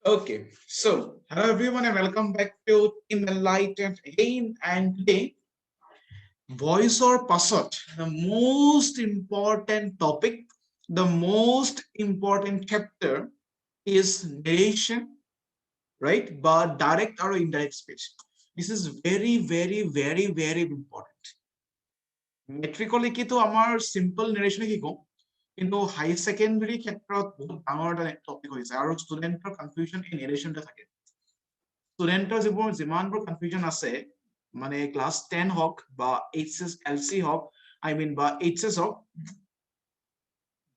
Okay, so hello everyone and welcome back to Team Enlighten again. And today, voice or password, the most important topic, the most important chapter is narration, right? But direct or indirect speech. This is very important. Metrically to our simple narration কিন্তু হাই secondary ক্ষেত্ৰত বহুত ডাঙৰ এটা topic হৈছে আৰু ষ্টুডেণ্টৰ confusion এই নেৰেশ্যনটা থাকে ষ্টুডেণ্টৰ যিমানবোৰ কনফিউজন আছে মানে ক্লাছ 10 হওক বা HSLC হওক বা HS হওক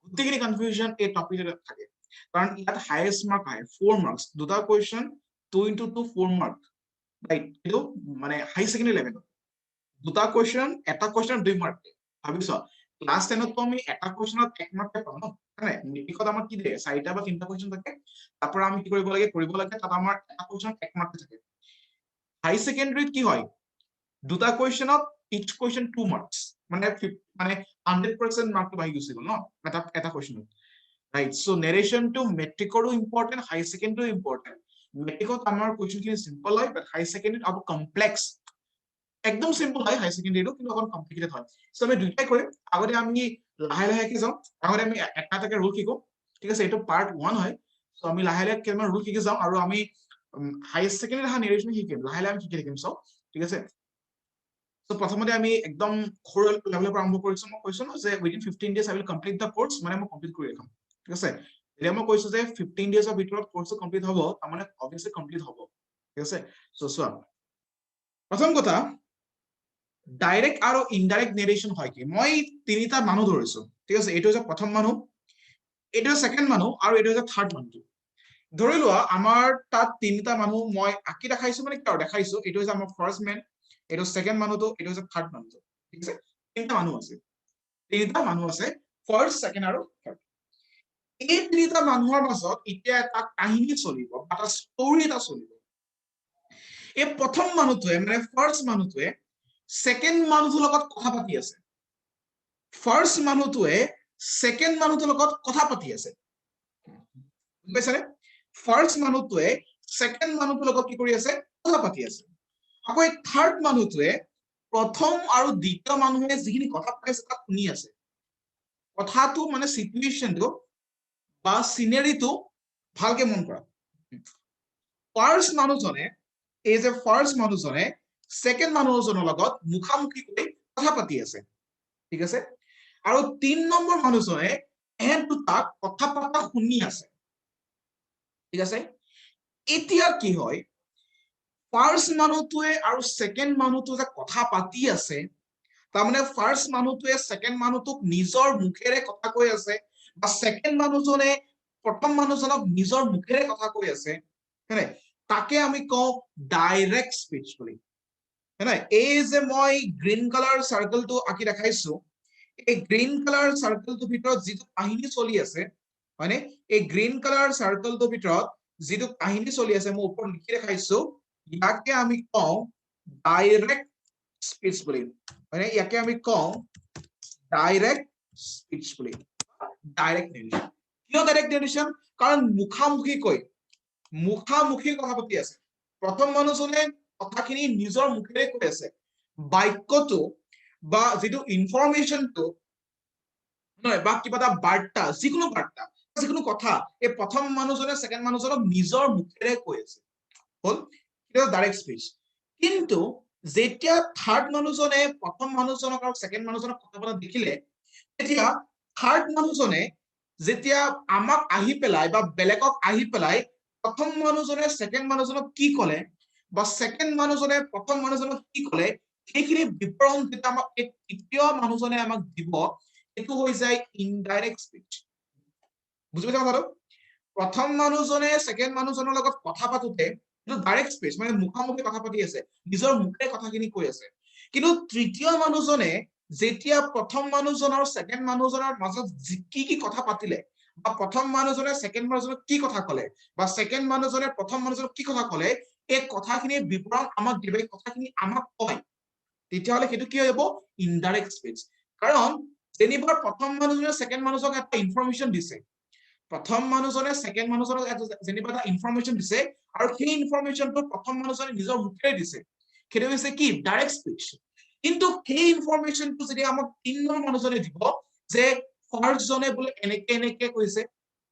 গোটেইখিনি কনফিউজন এই টপিকতে থাকে কাৰণ ইয়াত হাইয়েষ্ট মাৰ্ক আহে 4 মাৰ্কস দুটা কোৱেশ্চন 2 into 2 4 মাৰ্ক ৰাইট এইটো মানে হাই সেকেন্ডাৰী লেভেলত দুটা কোৱেশ্চন এটা কোৱেশ্চন 2 মাৰ্ক ভাবিছ ক্লাছ 10 তো আমি এটা কোৱেশ্চনত 1 মাৰ্ক পাম ন মানে নিটিকত আমাৰ কি দিয়ে চাৰিটা বা তিনটা কোৱেশ্চন থাকে তাৰপৰ আমি কি কৰিব লাগে তাত আমাৰ এটা কোৱেশ্চন 1 মাৰ্ক থাকে হাই সেকেন্ডাৰীত কি হয় দুটা কোৱেশ্চনত ইচ কোৱেশ্চন 2 মাৰ্কস মানে 100% মাৰ্ক বাহি গৈছিল ন এটা কোৱেশ্চনত ৰাইট সো নেৰেশ্যন টু মেট্ৰিকৰো ইম্পৰ্টেন্ট হাই সেকেন্ডাৰীও ইম্পৰ্টেন্ট মেট্ৰিকত আমাৰ কোৱেশ্চন খিনি সিম্পল হয় বাট হাই সেকেন্ডাৰীত আৰু কমপ্লেক্স একদম সিম্পল হয় হাই সেকেন্ডাৰীটো কিন্তু অকন কমপ্লিকেটেড হয় সো আমি দুটাই কৰিম আগতে আমি লাহে কি যাও আগতে আমি এটা ৰুল শিকো ঠিক আছে এটো পাৰ্ট 1 হয় সো আমি লাহে কেইমান ৰুল শিকি যাও আৰু আমি হাই সেকেন্ডাৰী হা নেৰেশ্যন শিকিম লাহে আমি শিকি থাকিম সো ঠিক আছে সো প্ৰথমতে আমি একদম সৰু লেভেলৰ পৰা আৰম্ভ কৰিছো মই কৈছো যে within 15 days I will complete da course মানে মই কমপ্লিট কৰি ৰাখিম ঠিক আছে এতিয়া মই কৈছো যে 15 ডেজৰ ভিতৰত কোৰ্সটো কমপ্লিট হ'ব মানে অবভিয়াসলি কমপ্লিট হ'ব ঠিক আছে সো চোৱা প্ৰথম কথা ডাইৰেক্ট আৰু ইনডাইৰেক্ট নেৰেশ্যন হয় কি মই তিনিটা মানুহ ধৰিছো ঠিক আছে এইটো হৈছে প্ৰথম মানুহ এইটো সেকেন্ড মানুহ আৰু এইটো হৈছে থাৰ্ড মানুহ ধৰি লোৱা আমাৰ তাত তিনিটা মানুহ মই আকি দেখাইছো মানে কি দেখাইছো এইটো হৈছে আমাৰ ফাৰ্ষ্ট মেন এইটো সেকেন্ড মানুহটো এইটো হৈছে থাৰ্ড মানুহটো ঠিক আছে তিনিটা মানুহ আছে ফাৰ্ষ্ট সেকেন্ড আৰু থাৰ্ড এই তিনিটা মানুহৰ মাজত এতিয়া এটা কাহিনী চলিব এটা ষ্টৰী এটা চলিব এই প্ৰথম মানুহটোৱে মানে ফাৰ্ষ্ট মানুহটোৱে সেকেন্ড মানুহটোৰ লগত কথা পাতি আছে ফাৰ্ষ্ট মানুহটোৱে সেকেন্ড মানুহটোৰ লগত কথা পাতি আছে বুজিছানে ফাৰ্ষ্ট মানুহটোৱে সেকেন্ড মানুহটোৰ লগত কি কৰি আছে কথা পাতি আছে আকৌ এই থাৰ্ড মানুহটোৱে প্ৰথম আৰু দ্বিতীয় মানুহে যিখিনি কথা পাতিছে তাক শুনি আছে কথাটো মানে সিচুৱেশনটো বা সিনাৰিটো ভালকে মন কৰা ফাৰ্ষ্ট মানুহজনে এই যে ফাৰ্ষ্ট মানুহজনে সেকেন্ড মানুহজনৰ লগত মুখামুখি কৰি কথা পাতি আছে ঠিক আছে আৰু 3 নম্বৰ মানুহজনে এহেত দুটাক কথা পতা শুনি আছে ঠিক আছে এতিয়া কি হয় ফাৰ্ষ্ট মানুহটোৱে আৰু সেকেন্ড মানুহটো যে কথা পাতি আছে তাৰমানে ফাৰ্ষ্ট মানুহটোৱে সেকেন্ড মানুহটোক নিজৰ মুখেৰে কথা কৈ আছে বা সেকেন্ড মানুহজনে প্ৰথম মানুহজনক নিজৰ মুখেৰে কথা কৈ আছে হেনে তাকে আমি কওঁ ডাইৰেক্ট স্পিচ বুলি হেনে এই যে মই গ্ৰীন কালাৰ সাৰ্কেলটো আকি দেখাইছো এই গ্ৰীন কালাৰ সাৰ্কেলটোৰ ভিতৰত যিটো কাহিনী চলি আছে হয়নে এই গ্ৰীন কালাৰ সাৰ্কেলটোৰ ভিতৰত যিটো কাহিনী চলি আছে মই ওপৰত লিখি দেখাইছো ইয়াকে আমি কওঁ ডাইৰেক্ট স্পিচ বুলি মানে ইয়াকে আমি কওঁ ডাইৰেক্ট স্পিচ বুলি ডাইৰেক্ট নেৰেশ্যন কিয় ডাইৰেক্ট নেৰেশ্যন কাৰণ মুখামুখি কথা পাতি আছে প্ৰথম মানুহজনে কথাখিনি নিজৰ মুখেৰে কৈ আছে বাক্যটো বা যিটো ইনফৰমেশনটো নহয় বা কিবা এটা বাৰ্তা যিকোনো কথা এই প্ৰথম মানুহজনে সেকেন্ড মানুহজনক নিজৰ মুখেৰে কৈ আছে হল এটা ডাইৰেক্ট স্পিচ কিন্তু যেতিয়া থাৰ্ড মানুহজনে প্ৰথম মানুহজনক আৰু সেকেন্ড মানুহজনক কথা পতা দেখিলে তেতিয়া থাৰ্ড মানুহজনে যেতিয়া আমাক আহি পেলাই বা বেলেগক আহি পেলাই প্ৰথম মানুহজনে সেকেন্ড মানুহজনক কি ক'লে বা সেকেন্ড মানুহজনে প্ৰথম মানুহজনক কি ক'লে সেইখিনি বিৱৰণ যেটা আমাক তৃতীয় মানুহজনে আমাক দিব এটো হৈ যায় ইনডাইৰেক্ট স্পিচ বুজি পাইছা কথাটো প্ৰথম মানুহজনে সেকেন্ড মানুহজনৰ লগত কথা পাতোতে এটো ডাইৰেক্ট স্পিচ মানে মুখামুখি কথা পাতি আছে নিজৰ মুখেৰে কথাখিনি কৈ আছে কিন্তু তৃতীয় মানুহজনে যেতিয়া প্ৰথম মানুহজন আৰু সেকেন্ড মানুহজনৰ মাজত কি কথা পাতিলে বা প্ৰথম মানুহজনে সেকেন্ড মানুহজনক কি কথা ক'লে বা সেকেন্ড মানুহজনে প্ৰথম মানুহজনক কি কথা ক'লে এই কথাখিনি বিৱৰণ আমাক দিবে কথাখিনি আমাক কয় তেতিয়াহলে সেইটো কি হ'ব ইনডাইৰেক্ট স্পিচ কাৰণ যেনিবা প্ৰথম মানুহজনে সেকেন্ড মানুহজনক এটা ইনফৰমেশন দিছে প্ৰথম মানুহজনে সেকেন্ড মানুহজনক যেনিবা এটা ইনফৰমেশন দিছে আৰু সেই ইনফৰমেশনটো প্ৰথম মানুহজনে নিজৰ মুখেৰে দিছে সেইটো হৈছে কি ডাইৰেক্ট স্পিচ কিন্তু সেই ইনফৰমেশনটো যদি আমাক তিন নম্বৰ মানুহজনে দিব যে ফাৰ্স্ট জনে বোলে এনেকে কৈছে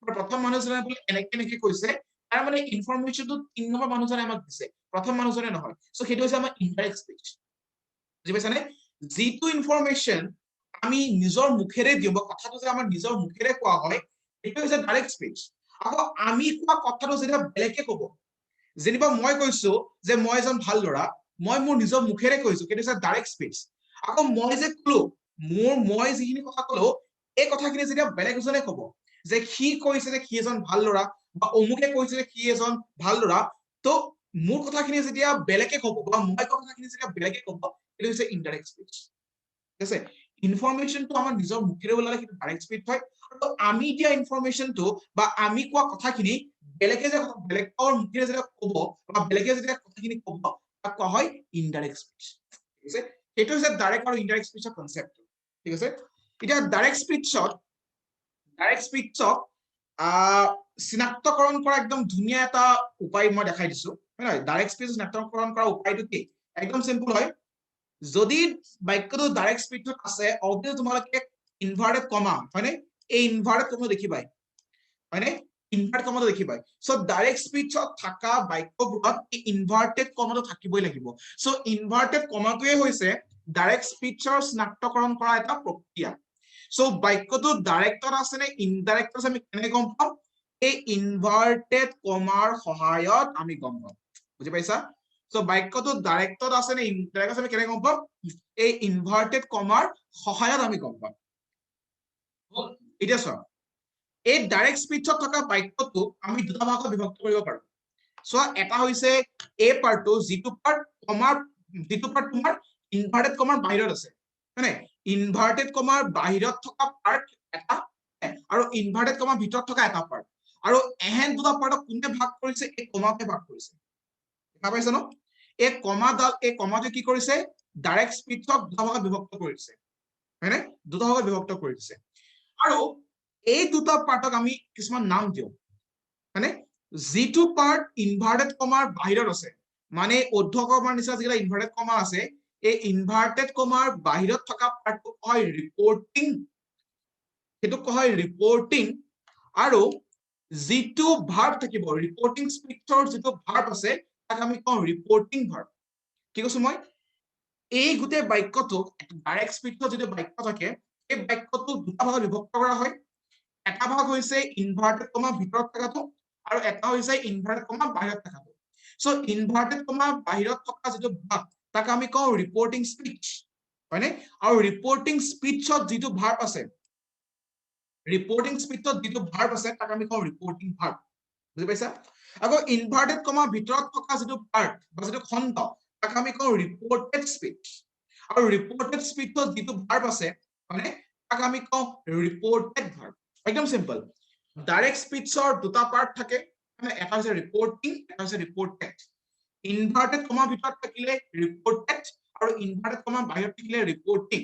প্ৰথম মানুহজনে বোলে এনেকে কৈছে তাৰ মানে ইনফৰমেশনটো তিন নম্বৰ মানুহজনে আমাক দিছে প্ৰথম মানুহজনে নহয় সো সেইটো হৈছে আমাৰ ইনডাইৰেক্ট স্পিচ বুজি পাইছানে যিটো ইনফৰমেশন আমি নিজৰ মুখেৰে দিও বা কথাটো যে আমাৰ নিজৰ মুখেৰে কোৱা হয় এটা হৈছে ডাইৰেক্ট স্পিচ আকৌ আমি কোৱা কথাটো যেটা বেলেগে কব যেনিবা মই কৈছো যে মই এজন ভাল লৰা মই মোৰ নিজৰ মুখেৰে কৈছো কিন্তু এটা ডাইৰেক্ট স্পিচ আকৌ মই যে কলো মই যিখিনি কথা কলো এই কথাখিনি যেতিয়া বেলেগ এজনে কব যে সি কৈছে যে সি এজন ভাল লৰা বা অমুকে কৈছে যে সি এজন ভাল লৰা তো মোৰ কথাখিনি যেতিয়া বেলেগে কব বা মই কথাখিনি যেতিয়া বেলেগে কব এটা হৈছে ইনডাইৰেক্ট স্পিচ ঠিক আছে ইনফৰমেশনটো আমাৰ নিজৰ মুখেৰে ওলালে কিন্তু ডাইৰেক্ট স্পিচ হয় আৰু আমি দিয়া ইনফৰমেশনটো বা আমি কোৱা কথাখিনি বেলেগে যে বেলেগৰ মুখেৰে যেতিয়া কব বা বেলেগে যেতিয়া কথাখিনি কব তাক কোৱা হয় ইনডাইৰেক্ট স্পিচ ঠিক আছে সেইটো হৈছে ডাইৰেক্ট আৰু ইনডাইৰেক্ট স্পিচৰ কনসেপ্ট ঠিক আছে এতিয়া ডাইৰেক্ট স্পিচক চিনাক্তকৰণ কৰা একদম ধুনীয়া এটা উপায় মই দেখাই দিছো হয় নহয় ডাইৰেক্ট স্পিচ চিনাক্তকৰণ কৰা উপায়টো কি একদম সিম্পল হয় যদি বাক্যটো ডাইৰেক্ট স্পিচত আছে অবভিয়াসলি তোমালোকে ইনভাৰ্টেড কমা হয়নে এই ইনভাৰ্টেড কমা দেখিবাই হয়নে ইনভাৰ্টেড কমাটো দেখিবাই সো ডাইৰেক্ট স্পিচত থকা বাক্যবোৰত এই ইনভাৰ্টেড কমাটো থাকিবই লাগিব সো ইনভাৰ্টেড কমাটোৱে হৈছে ডাইৰেক্ট স্পিচৰ চিনাক্তকৰণ কৰা এটা প্ৰক্ৰিয়া সো বাক্যটো ডাইৰেক্টত আছে নে ইনডাইৰেক্টত আছে আমি কেনেকৈ গম পাম এই ইনভাৰ্টেড কমাৰ সহায়ত আমি গম পাম বুজি পাইছা সো বাক্যটো ডাইৰেক্টত আছে নে ইনডাইৰেক্ট আছে আমি কেনেকৈ গম পাম এই ইনভাৰ্টেড কমাৰ সহায়ত আমি গম পাম এতিয়া চোৱা এই ডাইৰেক্ট স্পিচত থকা বাক্যটো আমি দুটা ভাগত বিভক্ত কৰিব পাৰো চোৱা এটা হৈছে এ পাৰ্টটো যিটো পাৰ্ট তোমাৰ ইনভাৰ্টেড কমাৰ বাহিৰত আছে মানে ইনভাৰ্টেড কমাৰ বাহিৰত থকা পাৰ্ট এটা আৰু ইনভাৰ্টেড কমাৰ ভিতৰত থকা এটা পাৰ্ট আৰু এহেন দুটা পাৰ্টক কোনে ভাগ কৰিছে এই কমাতে ভাগ কৰিছে দেখা পাইছে ন এই কমাটোৱে কি কৰিছে ডাইৰেক্ট স্পিচক দুটা ভাগত বিভক্ত কৰিছে হয়নে দুটা ভাগত বিভক্ত কৰিছে আৰু এই দুটা পাৰ্টক আমি কিছুমান নাম দিও মানে যিটো পাৰ্ট ইনভাৰ্টেড কমাৰ বাহিৰত আছে মানে অৰ্ধ কমাৰ নিচিনা যিটা ইনভাৰ্টেড কমা আছে এই ইনভাৰ্টেড কমাৰ বাহিৰত থকা পাৰ্টটো হয় ৰিপৰ্টিং সেইটো হয় ৰিপৰ্টিং আৰু যিটো ভাৰ্ব থাকিব ৰিপৰ্টিং স্পিচৰ যিটো ভাৰ্ব আছে তাক আমি কওঁ ৰিপৰ্টিং ভাৰ্ব কি কৈছো মই এই গোটেই বাক্যটো ডাইৰেক্ট স্পিচৰ যিটো বাক্য থাকে এই বাক্যটো দুটা ভাগত বিভক্ত কৰা হয় এটা ভাগ হৈছে ইনভাৰ্টেড কমা ভিতৰত থকাটো আৰু এটা হৈছে ইনভাৰ্টেড কমা বাহিৰত থকাটো সো ইনভাৰ্টেড কমা বাহিৰত থকা যিটো ভাগ তাক আমি কওঁ ৰিপৰ্টিং স্পিচ হয়নে আৰু ৰিপৰ্টিং স্পিচত যিটো ভাৰ্ব আছে তাক আমি কওঁ ৰিপৰ্টিং ভাৰ্ব বুজি পাইছা আকৌ ইনভাৰ্টেড কমা ভিতৰত থকা যিটো পাৰ্ট বা যিটো খণ্ড তাক আমি কওঁ ৰিপৰ্টেড স্পিচ আৰু ৰিপৰ্টেড স্পিচত যিটো ভাৰ্ব আছে হয়নে তাক আমি কওঁ ৰিপৰ্টেড ভাৰ্ব একদম সিম্পল ডাইৰেক্ট স্পিচৰ দুটা পাৰ্ট থাকে মানে এটা হৈছে ৰিপৰ্টিং এটা হৈছে ৰিপৰ্টেড ইনভাৰ্টেড কমা ভিতৰত থাকিলে ৰিপৰ্টেড আৰু ইনভাৰ্টেড কমা বাহিৰত থাকিলে ৰিপৰ্টিং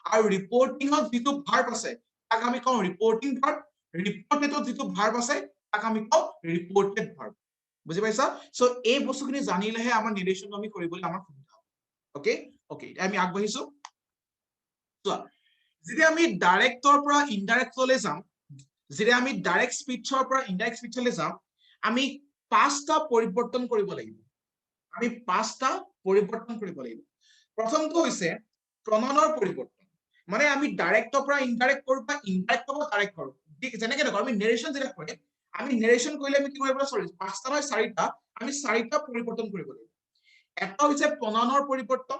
আৰু ৰিপৰ্টিংত যিটো ভাৰ্ব আছে তাক আমি কওঁ ৰিপৰ্টিং ভাৰ্ব ৰিপৰ্টেডত যিটো ভাৰ্ব আছে তাক আমি কওঁ ৰিপৰ্টেড ভাৰ্ব বুজি পাইছা সো এই বস্তুখিনি জানিলেহে আমাৰ নিৰ্দেশন আমি কৰিবলৈ আমাৰ সুবিধা হ'ব ওকে ওকে আমি আগবাঢ়িছো চোৱা যেতিয়া আমি ডাইৰেক্টৰ পৰা ইনডাইৰেক্টলৈ যাম যেতিয়া আমি ডাইৰেক্ট স্পিচৰ পৰা ইনডাইৰেক্ট স্পিচলৈ যাম আমি পাঁচটা পৰিৱৰ্তন কৰিব লাগিব প্ৰথমটো হৈছে প্ৰণয়নৰ পৰিৱৰ্তন মানে আমি ডাইৰেক্টৰ পৰা ইনডাইৰেক্ট কৰো বা ইনডাইৰেক্টৰ পৰা ডাইৰেক্ট কৰো যেনেকৈ দেখো আমি নেৰেশ্যন যেতিয়া কৰিম আমি নেৰেশ্যন কৰিলে আমি কি কৰিব লাগিব পাঁচটা নহয় চাৰিটা আমি চাৰিটা পৰিৱৰ্তন কৰিব লাগিব এটা হৈছে প্ৰণয়নৰ পৰিৱৰ্তন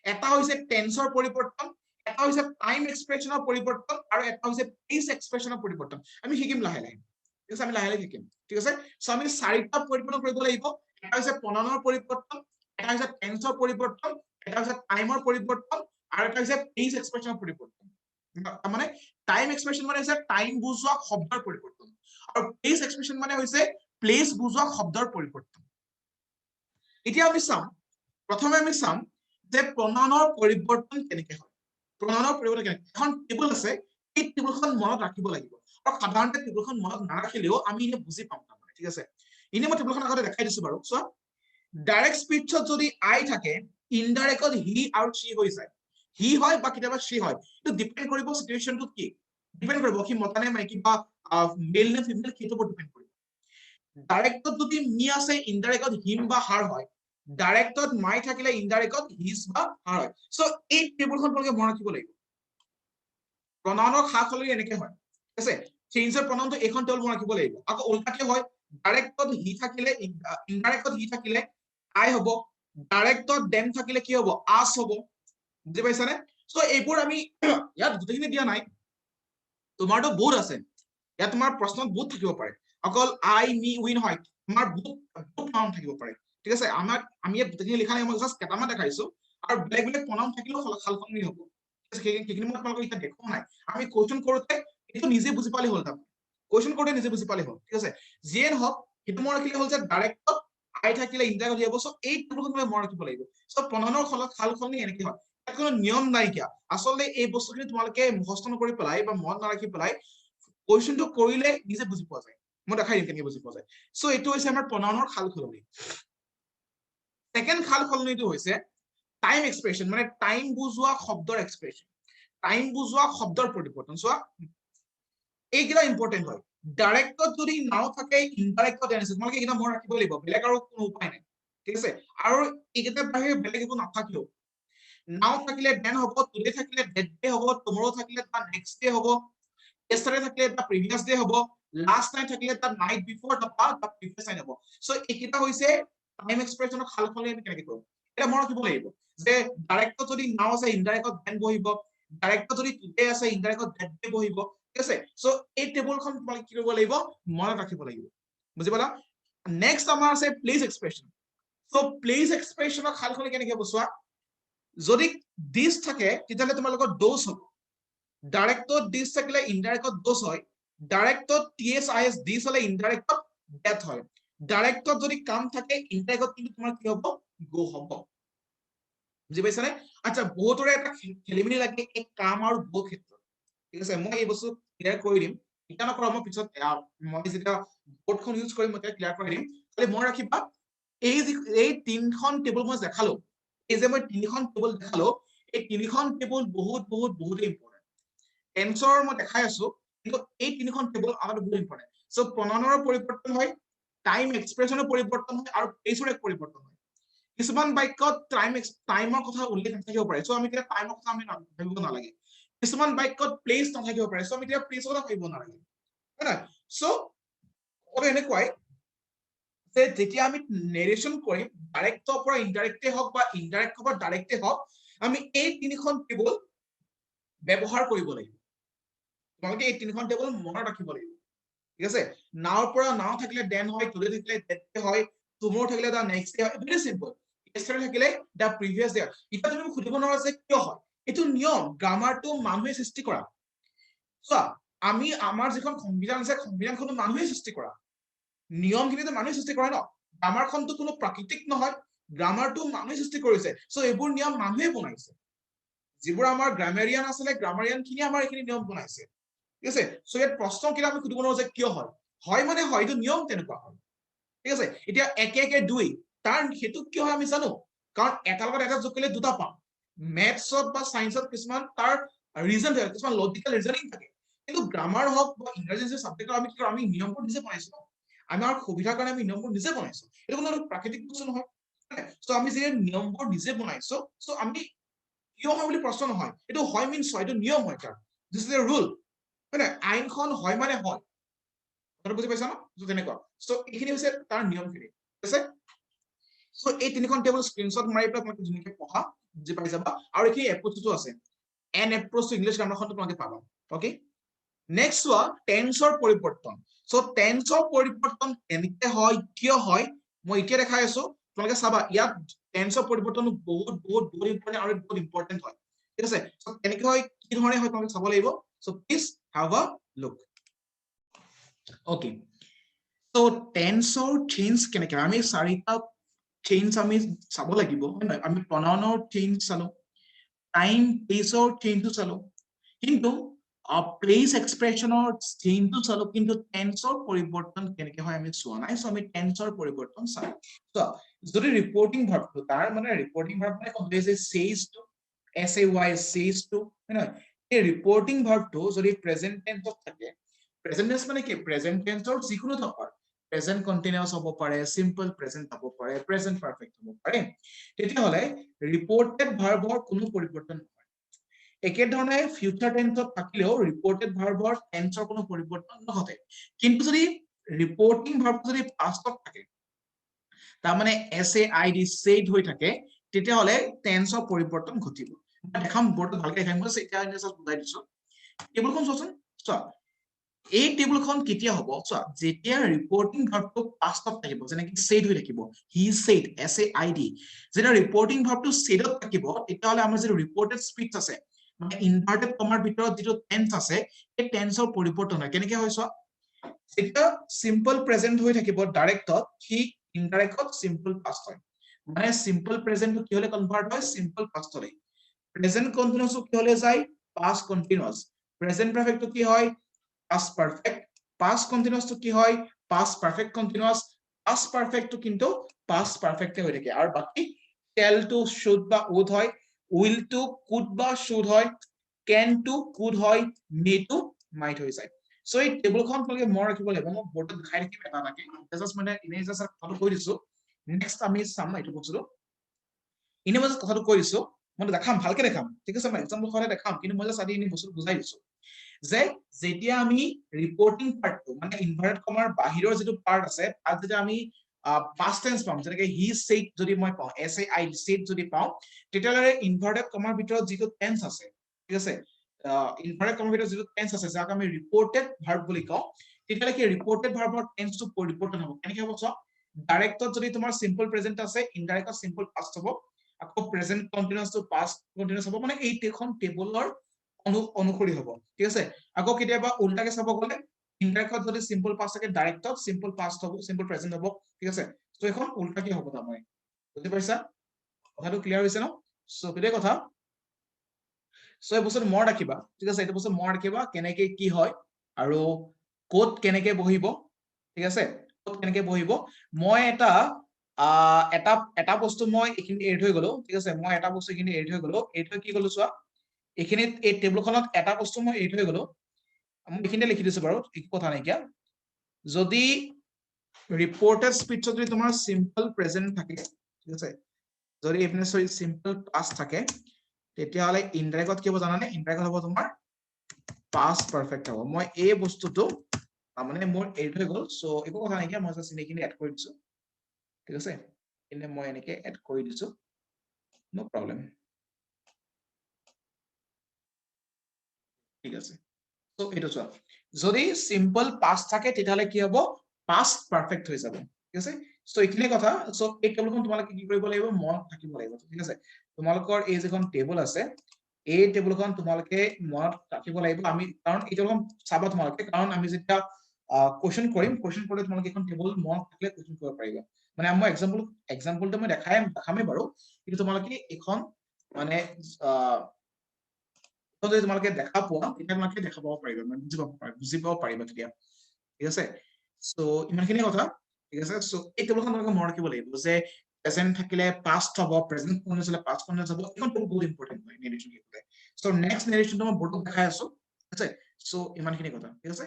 এটা হৈছে টেন্সৰ পৰিৱৰ্তন এটা হৈছে টাইম এক্সপ্ৰেছনৰ পৰিৱৰ্তন আৰু এটা হৈছে প্লেচ এক্সপ্ৰেছনৰ পৰিৱৰ্তন আমি শিকিম লাহে লাহে ঠিক আছে আমি লাহে লাহে শিকিম ঠিক আছে সো আমি চাৰিটা পৰিৱৰ্তন কৰিব লাগিব এটা হৈছে প্ৰণয়নৰ পৰিৱৰ্তন এটা হৈছে টেন্সৰ পৰিৱৰ্তন এটা হৈছে টাইমৰ পৰিৱৰ্তন আৰু এটা হৈছে প্লেচ এক্সপ্ৰেছনৰ পৰিৱৰ্তন মানে টাইম এক্সপ্ৰেছন মানে হৈছে টাইম বুজোৱা শব্দৰ পৰিৱৰ্তন আৰু প্লেচ এক্সপ্ৰেছন মানে হৈছে প্লেচ বুজোৱা শব্দৰ পৰিৱৰ্তন এতিয়া আমি চাম প্ৰথমে আমি চাম যে প্ৰণয়নৰ পৰিৱৰ্তন কেনেকৈ হয় প্ৰণয়নৰ পৰিৱৰ্তন কেনেকৈ এখন টেবুল আছে এই টেবুলখন মনত ৰাখিব লাগিব আৰু সাধাৰণতে টেবুলখন মনত নাৰাখিলেও আমি এনে বুজি পাম তাৰমানে ঠিক আছে এনে মই টেবুলখন আগতে দেখাই দিছো বাৰু চোৱা ডাইৰেক্ট স্পীচত যদি আই থাকে ইনডাইৰেক্টত হি আৰু শি হৈ যায় হি হয় বা কেতিয়াবা শি হয় এইটো ডিপেন্ড কৰিব সিচুৱেশনটোত কি ডিপেন্ড কৰিব কি মতা নে মাইকী বা মেল নে ফিমেল সেইটো ওপৰত ডিপেন্ড কৰিব ডাইৰেক্টত যদি মি আছে ইনডাইৰেক্টত হিম বা হাৰ হয় ডাইৰেক্টত মাই থাকিলে ইনডাইৰেক্টত হিজ বা হাৰ হয় সো এই টেবুলখন তোমালোকে মনত ৰাখিব লাগিব প্ৰনাউনৰ খা খলনি এনেকে হয় ঠিক আছে চেঞ্জৰ প্ৰনাউনটো এখন টেবুল মনত ৰাখিব লাগিব আকৌ উল্টাকে হয় ডাইৰেক্টত হি থাকিলে ইনডাইৰেক্টত হি থাকিলে আই হ'ব ডাইৰেক্টত দেম থাকিলে কি হ'ব আস হ'ব বুজি পাইছানে সো এইবোৰ আমি ইয়াত গোটেইখিনি দিয়া নাই তোমাৰতো বহুত আছে ইয়াত তোমাৰ প্ৰশ্নত বহুত থাকিব পাৰে অকল আই মি উই নহয় তোমাৰ বহুত প্ৰনাউন থাকিব পাৰে ঠিক আছে আমাক আমি ইয়াত গোটেইখিনি লিখা নাই মই জাষ্ট কেইটামান দেখাইছো আৰু বেলেগ বেলেগ প্ৰনাউন থাকিলেও সালসলনি হ'ব সেইখিনি মই তোমালোকক এতিয়া দেখুওৱা নাই আমি কোৱেশ্যন কৰোঁতে এইটো নিজে বুজি পালে হ'ল তাৰমানে কোৱেশ্যন কৰোঁতে নিজে বুজি পালে হ'ল ঠিক আছে যিয়ে নহওক সেইটো মই ৰাখিলে হ'ল যে ডাইৰেক্টত আই থাকিলে ইনডাইৰেক্টত হ'ব সো এই টেবুলখন মই মনত ৰাখিব লাগিব সো প্ৰনাউনৰ সালসলনি এনেকে হয় ইয়াত কোনো নিয়ম নাইকিয়া আচলতে এই বস্তুখিনি তোমালোকে মুখস্থ নকৰি পেলাই বা মনত নাৰাখি পেলাই কোৱেশ্যনটো কৰিলে নিজে বুজি পোৱা যায় মই দেখাই দিম কেনেকে বুজি পোৱা যায় সো এইটো হৈছে আমাৰ প্ৰনাউনৰ সালসলনি সেকেন্ড সালসলনিটো হৈছে টাইম এক্সপ্ৰেছন মানে টাইম বুজোৱা শব্দৰ এক্সপ্ৰেছন টাইম বুজোৱা শব্দৰ পৰিৱৰ্তন চোৱা এইকেইটা ইম্পৰ্টেণ্ট হয় ডাইৰেক্টত যদি নাও থাকে ইনডাইৰেক্টত এন আছে তোমালোকে এইকেইটা মনত ৰাখিব লাগিব বেলেগ আৰু কোনো উপায় নাই ঠিক আছে আৰু এইকেইটা বাহিৰে বেলেগ একো নাথাকিলেও নাও থাকিলে দেন হ'ব টুডে থাকিলে ডেট ডে হ'ব টুমৰো থাকিলে তাৰ নেক্সট ডে হ'ব yesterday থাকিলে তাৰ প্ৰিভিয়াছ ডে হ'ব লাষ্ট নাইট থাকিলে তাৰ নাইট বিফৰ তাৰ প্ৰিভিয়াছ নাইট হ'ব সো এইকেইটা হৈছে টাইম এক্সপ্ৰেছনৰ সালসলনি আমি কেনেকৈ কৰোঁ এটা মনত ৰাখিব লাগিব যে ডাইৰেক্টত যদি নাও আছে ইনডাইৰেক্টত দেন বহিব ডাইৰেক্টত যদি টুডে আছে ইনডাইৰেক্টত ডেট ডে বহিব ঠিক আছে সো এই টেবুলখন তোমালোকে কি কৰিব লাগিব মনত ৰাখিব লাগিব বুজি পালা নেক্সট আমাৰ আছে প্লেচ এক্সপ্ৰেছন সো প্লেচ এক্সপ্ৰেছনৰ সালসলনি কেনেকৈ হ'ব চোৱা যদি দিছ থাকে তেতিয়াহ'লে তোমালোকৰ ড'জ হ'ব ডাইৰেক্টত দিছ থাকিলে ইনডাইৰেক্টত ড'জ হয় ডাইৰেক্টত টিএছ আইএছ দিছ হলে ইনডাইৰেক্টত ডেথ হয় ডাইৰেক্টত যদি কাম থাকে ইনডাইৰেক্টত কিন্তু তোমাৰ কি হ'ব গো হ'ব বুজি পাইছানে আচ্ছা বহুতৰে এটা খেলিমেলি লাগে এই কাম আৰু গো ক্ষেত্ৰত ঠিক আছে মই এই বস্তু ক্লিয়াৰ কৰি দিম এটা নকৰা মই পিছত মই যেতিয়া বৰ্ডখন ইউজ কৰিম মই ক্লিয়াৰ কৰি দিম খালি মনত ৰাখিবা এই তিনখন টেবুল মই দেখালো এই যে মই তিনিখন টেবুল দেখালো এই তিনিখন টেবুল বহুত বহুত বহুত ইম্পৰ্টেণ্ট টেন্সৰ মই দেখাই আছো কিন্তু এই তিনিখন টেবুল আমাৰ বহুত ইম্পৰ্টেণ্ট সো প্ৰনাউনৰ পৰিৱৰ্তন হয় টাইম এক্সপ্ৰেছনৰ পৰিৱৰ্তন হয় আৰু প্লেচৰ এক পৰিৱৰ্তন হয় কিছুমান বাক্যত টাইমৰ কথা উল্লেখ নাথাকিব পাৰে সো আমি এতিয়া টাইমৰ কথা আমি ভাবিব নালাগে কিছুমান বাক্যত প্লেচ নাথাকিব পাৰে সো আমি এতিয়া প্লেচৰ কথা ভাবিব নালাগে হয় না সো এনেকুৱাই যে যেতিয়া আমি নেৰেশ্যন কৰিম ডাইৰেক্টৰ পৰা ইনডাইৰেক্টে হওক বা ইনডাইৰেক্টৰ পৰা ডাইৰেক্টে হওক আমি এই তিনিখন টেবুল ব্যৱহাৰ কৰিব লাগিব তোমালোকে এই তিনিখন টেবুল মনত ৰাখিব লাগিব ঠিক আছে নাওৰ পৰা নাও থাকিলে দেন হয় টুডে থাকিলে ডেট ডে হয় টুমৰো থাকিলে দা নেক্সট ডে হয় ভেৰি সিম্পল yesterday থাকিলে দা প্ৰিভিয়াছ ডে এতিয়া তুমি সুধিব নোৱাৰা যে কিয় হয় এইটো নিয়ম গ্ৰামাৰটো মানুহে সৃষ্টি কৰা চোৱা আমি আমাৰ যিখন সংবিধান আছে সংবিধানখনো মানুহে সৃষ্টি কৰা নিয়মখিনিতো মানুহে সৃষ্টি কৰা ন গ্ৰামাৰখনটো কোনো প্ৰাকৃতিক নহয় গ্ৰামাৰটো মানুহে সৃষ্টি কৰিছে সো এইবোৰ নিয়ম মানুহে বনাইছে যিবোৰ আমাৰ গ্ৰামাৰিয়ান আছিলে গ্ৰামাৰিয়ান খিনি আমাৰ এইখিনি নিয়ম বনাইছে ঠিক আছে সো ইয়াত প্ৰশ্ন কিটা আমি সুধিব নোৱাৰো যে কিয় হয় মানে হয় এইটো নিয়ম তেনেকুৱা হয় ঠিক আছে এতিয়া একে একে দুই তাৰ হেতু কিয় হয় আমি জানো কাৰণ এটা লগত এটা যোগ কৰিলে দুটা পাম মেথছত বা সায়েন্সত কিছুমান তাৰ ৰিজন থাকে কিছুমান লজিক্যাল ৰিজনিং থাকে কিন্তু গ্ৰামাৰ হওক বা ইংৰাজী যে সাবজেক্টৰ আমি কি আমি নিয়মবোৰ নিজে বনাইছো আমাৰ সুবিধাৰ কাৰণে আমি নিয়মবোৰ নিজে বনাইছো এইটো কোনো প্ৰাকৃতিক বস্তু নহয় সো আমি যে নিয়মবোৰ নিজে বনাইছো সো আমি কিয় হয় বুলি প্ৰশ্ন নহয় এইটো হয় মিন্স হয় এইটো নিয়ম হয় তাৰ দিস ইজ এ ৰুল মানে আইনখন হয় মানে হয় বুজি পাইছা ন তেনেকুৱা সো এইখিনি হৈছে তাৰ নিয়মখিনি ঠিক আছে সো এই তিনিখন টেবুল স্ক্ৰিনশ্বট মাৰি পেলাই তোমালোকে ধুনীয়াকৈ পঢ়া বুজি পাই যাবা আৰু এইখিনি এপ্ৰ'চটো আছে এন এপ্ৰ'চ টু ইংলিছ গ্ৰামাৰখন তোমালোকে পাবা ওকে নেক্সট চোৱা টেন্সৰ পৰিৱৰ্তন সো টেন্সৰ পৰিৱৰ্তন কেনেকৈ হয় কিয় হয় মই এতিয়া দেখাই আছো তোমালোকে চাবা ইয়াত টেন্সৰ পৰিৱৰ্তন বহুত বহুত বহুত ইম্পৰ্টেণ্ট আৰু বহুত ইম্পৰ্টেণ্ট হয় ঠিক আছে সো কেনেকৈ হয় কি ধৰণে হয় তোমালোকে চাব লাগিব so please have a look okay so টেন্সৰ চেঞ্জ কেনেকৈ আমি চাৰিটা চেঞ্জ আমি চাব লাগিব হয় নহয় আমি প্ৰনাউনৰ চেঞ্জ চালো টাইম প্লেচৰ চেঞ্জটো চালো কিন্তু প্লেস এক্সপ্ৰেছনৰ চেইনটো চালো কিন্তু টেন্সৰ পৰিৱৰ্তন কেনেকৈ হয় আমি চোৱা নাই সো আমি টেন্সৰ পৰিৱৰ্তন চাম সো যদি ৰিপৰ্টিং ভাৰ্বটো তাৰ মানে ৰিপৰ্টিং ভাৰ্ব মানে completely says to say says to হয় নহয় এই ৰিপৰ্টিং ভাৰ্বটো যদি প্ৰেজেন্ট টেন্সত থাকে প্ৰেজেন্ট টেন্স মানে কি প্ৰেজেন্ট টেন্সৰ যিকোনো ধৰণৰ প্ৰেজেন্ট কন্টিনিউয়াস হ'ব পাৰে সিম্পল প্ৰেজেন্ট হ'ব পাৰে প্ৰেজেন্ট পাৰফেক্ট হ'ব পাৰে তেতিয়া হলে ৰিপৰ্টেড ভাৰ্বৰ কোনো পৰিৱৰ্তন নহয় একে ধৰণে ফিউচাৰ টেন্সত থাকিলেও ৰিপৰ্টেড ভাৰ্বৰ টেন্সৰ কোনো পৰিৱৰ্তন নঘটে কিন্তু যদি ৰিপৰ্টিং ভাৰ্ব যদি পাষ্টত থাকে তাৰ মানে said said হৈ থাকে তেতিয়া হলে টেন্সৰ পৰিৱৰ্তন ঘটিব দেখাম বৰ্ড ভালকে দেখাম মই এটা জাস্ট বুজাই দিছো টেবুলখন চোৱাচোন চোৱা এই টেবুলখন কেতিয়া হ'ব চোৱা যেতিয়া ৰিপৰ্টিং ভাৰ্বটো পাষ্টত থাকিব যেনেকৈ said হৈ থাকিব he said said যেতিয়া ৰিপৰ্টিং ভাৰ্বটো saidত থাকিব তেতিয়া হলে আমাৰ যে ৰিপৰ্টেড স্পীচ আছে মানে ইনভাৰ্টেড কমাৰ ভিতৰত যেটো টেন্স আছে এই টেন্সৰ পৰিৱৰ্তন হয় কেনেকৈ হয় চোৱা এটা সিম্পল প্ৰেজেন্ট হৈ থাকিব ডাইৰেক্টত কি ইনডাইৰেক্টত সিম্পল পাষ্ট হয় মানে সিম্পল প্ৰেজেন্টটো কি হলে কনভাৰ্ট হয় সিম্পল পাষ্টলৈ প্ৰেজেন্ট কন্টিনিউয়াস কি হলে যায় পাষ্ট কন্টিনিউয়াস প্ৰেজেন্ট পাৰফেক্টটো কি হয় past perfect past continuous to কি হয় past perfect continuous past perfect to কিন্তু past perfect হৈ থাকে আৰু বাকি shall to should বা would হয় will to could বা should হয় can to could হয় may to might হৈ যায় সো এই টেবুলখন তোমালোকে মনত ৰাখিব লাগিব মই বৰ্ডত দেখাই ৰাখিম এটা নাকি জাস্ট মানে ইনে জাস্ট কথাটো কৈ দিছো নেক্সট আমি চাম এইটো বস্তুটো ইনে মই কথাটো কৈ দিছো মই দেখাম ভালকে দেখাম ঠিক আছে মই এক্সাম্পল সহায়ত দেখাম কিন্তু মই জাস্ট আদি ইনে বস্তু বুজাই দিছো যে যেতিয়া আমি ৰিপৰ্টিং পাৰ্টটো মানে ইনভাৰ্টেড কমাৰ বাহিৰৰ যেটো পাৰ্ট আছে তাত যেতিয়া আমি past tense পাম যেনেকৈ he said যদি মই পাওঁ said said যদি পাওঁ তেতিয়ালে ইনভাৰ্টেড কমাৰ ভিতৰত যেটো টেন্স আছে ঠিক আছে ইনভাৰ্টেড কমাৰ ভিতৰত যেটো টেন্স আছে যাক আমি ৰিপৰ্টেড ভাৰ্ব বুলি কওঁ তেতিয়ালে কি ৰিপৰ্টেড ভাৰ্বৰ টেন্সটো পৰিৱৰ্তন হ'ব কেনেকৈ হ'ব চোৱা ডাইৰেক্টত যদি তোমাৰ সিম্পল প্ৰেজেন্ট আছে ইনডাইৰেক্টত সিম্পল পাষ্ট হ'ব আকৌ present continuous to past continuous হ'ব মানে এই এখন টেবুলৰ অনুসৰি হ'ব ঠিক আছে আকৌ কেতিয়াবা উল্টাকে চাব গলে ইনডাইৰেক্টত যদি সিম্পল পাষ্ট থাকে ডাইৰেক্টত সিম্পল পাষ্ট হ'ব সিম্পল প্ৰেজেন্ট হ'ব ঠিক আছে সো এখন উল্টাকে হ'ব তাৰমানে বুজি পাইছা কথাটো ক্লিয়াৰ হৈছে ন সো এটাই কথা সো এই বস্তুটো মনত ৰাখিবা ঠিক আছে এইটো বস্তু মনত ৰাখিবা কেনেকৈ কি হয় আৰু কোড কেনেকৈ বহিব ঠিক আছে কোড কেনেকৈ বহিব মই এটা বস্তু মই এখিনি এড হৈ গলো ঠিক আছে মই এটা বস্তু এখিনি এড হৈ গলো এইটো কি গলো চোৱা এখিনিত এই টেবুলখনত এটা বস্তু মই এড হৈ গলো মই এখিনিতে লিখি দিছো বাৰু একো কথা নাই কিয়া যদি ৰিপৰ্টেড স্পীচত যদি তোমাৰ সিম্পল প্ৰেজেন্ট থাকে ঠিক আছে যদি এপিনে সিম্পল পাষ্ট থাকে তেতিয়া হলে ইনডাইৰেক্টত কি হ'ব জানানে ইনডাইৰেক্ট হ'ব তোমাৰ পাষ্ট পাৰফেক্ট হ'ব মই এই বস্তুটো মানে মোৰ এড হৈ গল সো একো কথা নাই কিয়া মই জাস্ট এখিনি এড কৰি দিছো ঠিক আছে এনে মই এনেকে এড কৰি দিছো নো প্ৰবলেম ঠিক আছে সো এইটো চোৱা যদি সিম্পল পাষ্ট থাকে তেতিয়ালে কি হ'ব পাষ্ট পারফেক্ট হৈ যাব ঠিক আছে সো এইখিনি কথা সো এই টেবুলখন তোমালোকে কি কৰিব লাগিব মনত থাকিব লাগিব ঠিক আছে তোমালোকৰ এই যেখন টেবুল আছে এই টেবুলখন তোমালোকে মনত ৰাখিব লাগিব আমি কাৰণ এই টেবুলখন চাবা তোমালোকে কাৰণ আমি যেতিয়া কোৱেশ্চন কৰিম কোৱেশ্চন কৰিলে তোমালোকে এখন টেবুল মনত থাকিলে কোৱেশ্চন কৰিব পাৰিবা মানে মই এক্সাম্পলটো মই দেখামেই বাৰু কিন্তু তোমালোকে এখন মানে যদি তোমালোকে দেখা পোৱা তেতিয়া তোমালোকে দেখা পাব পাৰিবা মানে বুজি পাব পাৰিবা তেতিয়া ঠিক আছে সো ইমানখিনি কথা ঠিক আছে সো এই টেবুলখন তোমালোকে মনত ৰাখিব লাগিব যে প্ৰেজেন্ট থাকিলে পাষ্ট হ'ব প্ৰেজেন্ট কন্টিনিউয়াস হ'লে পাষ্ট কন্টিনিউয়াস হ'ব এইখন বহুত ইম্পৰ্টেন্ট হয় নেৰেশ্যন কিতে সো নেক্সট নেৰেশ্যনটো মই বৰ্ডত দেখাই আছো ঠিক আছে সো ইমানখিনি কথা ঠিক আছে